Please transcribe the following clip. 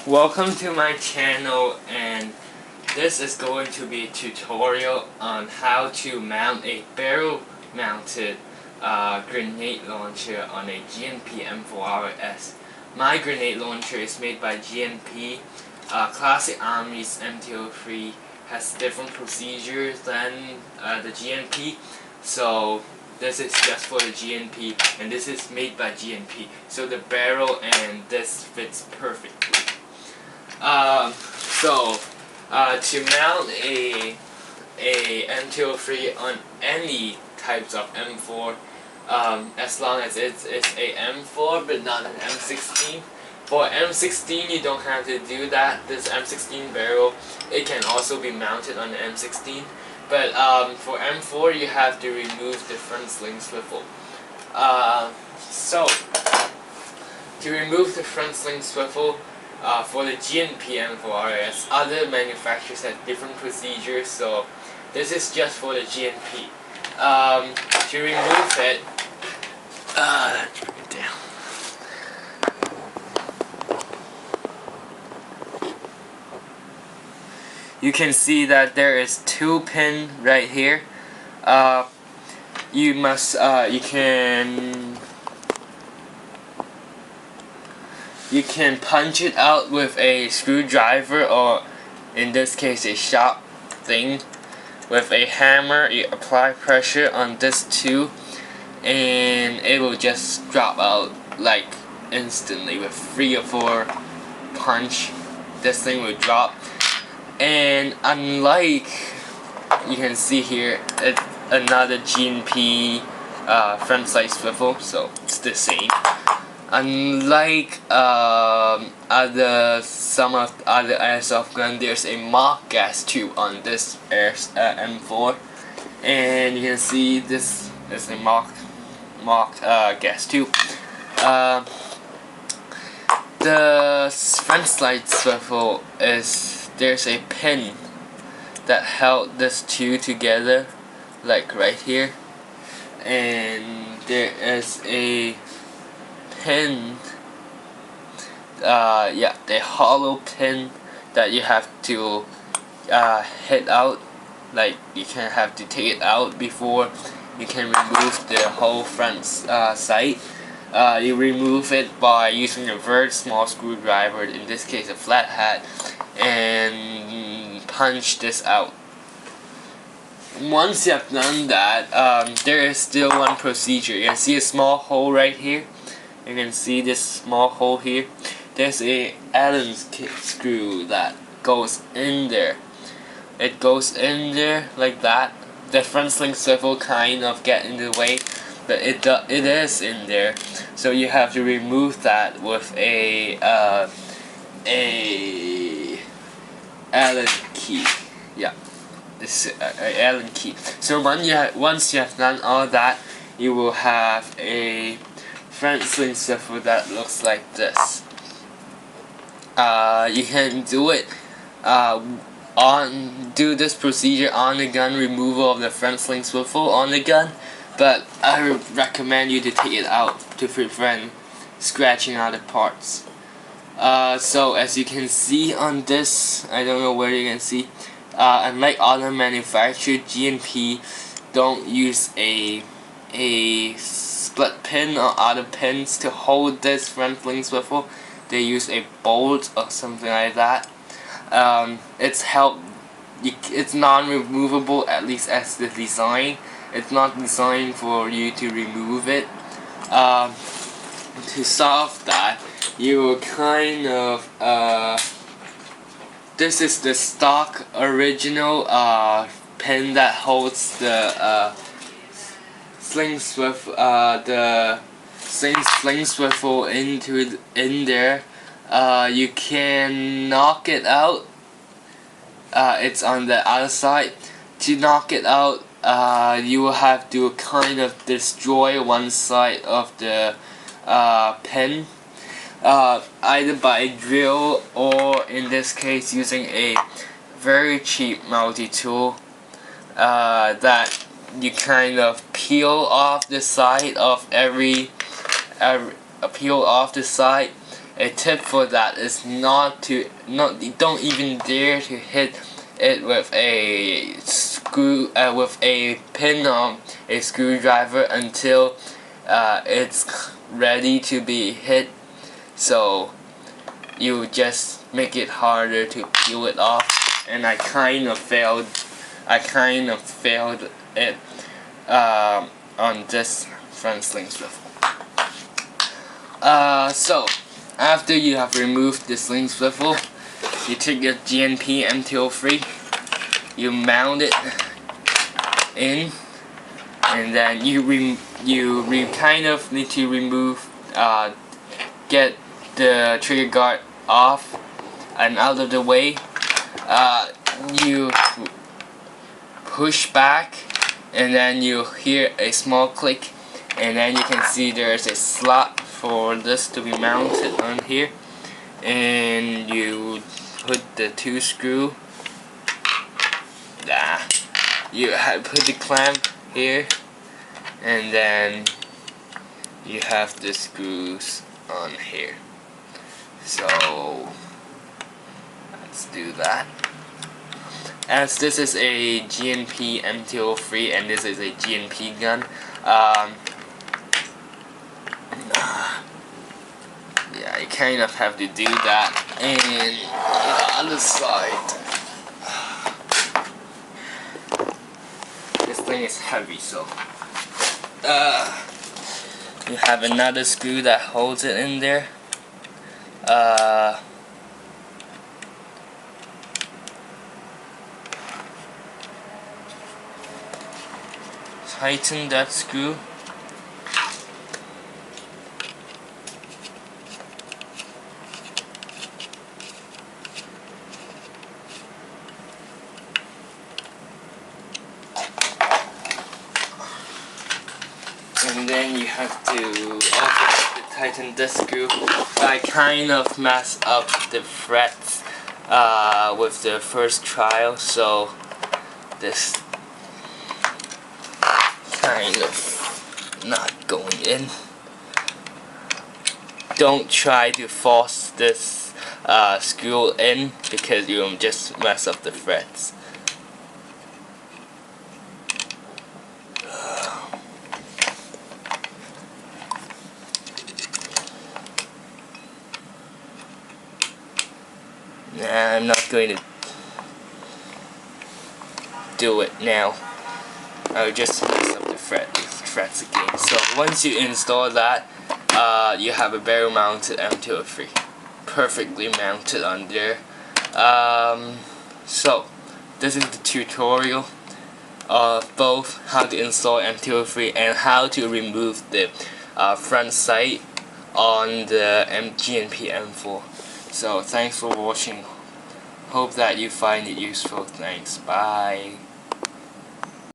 Welcome to my channel, and this is going to be a tutorial on how to mount a barrel mounted grenade launcher on a GNP M4RS. My grenade launcher is made by GNP. Classic Army's M203 has different procedures than the GNP, so this is just for the GNP, and this is made by GNP, so the barrel and this fits perfectly. To mount a M203 on any types of M4, as long as it's a M4 but not an M16. For M16 you don't have to do that. This M16 barrel, it can also be mounted on the M16, but for M4 you have to remove the front sling swivel. To remove the front sling swivel, for the GNP M4RS, other manufacturers have different procedures, so this is just for the GNP. To remove it, let's bring it down. You can see that there is 2 pins right here. You can punch it out with a screwdriver, or in this case a sharp thing. With a hammer, you apply pressure on this too, and it will just drop out like instantly. With 3 or 4 punch, this thing will drop. And unlike, you can see here, it's another GNP front side swivel, so it's the same. Unlike some of the other airsoft gun, there's a mock gas tube on this M4, and you can see this is a mocked gas tube. The front side swivel there's a pin that held this two together, like right here, and there is a pin, the hollow pin that you have to hit out. Like, you can have to take it out before you can remove the whole front sight. You remove it by using a very small screwdriver, in this case a flat hat, and punch this out. Once you have done that, there is still one procedure. You can see a small hole right here. You can see this small hole here. There's a Allen screw that goes in there. It goes in there like that. The front sling swivel kind of get in the way, but it is in there. So you have to remove that with a Allen key. Yeah, this is a Allen key. So once you have done all that, you will have a front sling swivel that looks like this. You can do it do this procedure on the gun, removal of the front sling swivel on the gun, but I would recommend you to take it out to prevent scratching out the parts. So as you can see on this, I don't know where you can see, unlike other manufacturers, GNP don't use a split pin or other pins to hold this front sling swivel. They use a bolt or something like that. It's non-removable, at least as the design. It's not designed for you to remove it. To solve that, you will kind of this is the stock original pin that holds the sling swivel, the same sling swivel in there. You can knock it out. It's on the other side. To knock it out, you will have to kind of destroy one side of the pin, either by a drill, or in this case using a very cheap multi-tool that you kind of peel off the side of peel off the side a tip for that is don't even dare to hit it with a with a pin on a screwdriver until it's ready to be hit. So you just make it harder to peel it off, and I kind of failed it on this front sling swivel. So after you have removed the sling swivel, you take your GNP M203, you mount it in, and then you kind of need to remove, get the trigger guard off and out of the way. You push back, and then you hear a small click, and then you can see there's a slot for this to be mounted on here, and you put the 2 screw. You put the clamp here, and then you have the screws on here. So let's do that. As this is a GNP M203 and this is a GNP gun, yeah, you kind of have to do that. And the other side, this thing is heavy, so you have another screw that holds it in there. Tighten that screw. And then you have to also tighten this screw. I kind of messed up the frets with the first trial, so this kind of not going in. Don't try to force this screw in, because you'll just mess up the frets. Nah, I'm not going to do it now. I'll just mess up the frets again. So once you install that, you have a barrel mounted M203, perfectly mounted on there. So this is the tutorial of both how to install M203 and how to remove the front sight on the GNP M4. So thanks for watching. Hope that you find it useful. Thanks. Bye.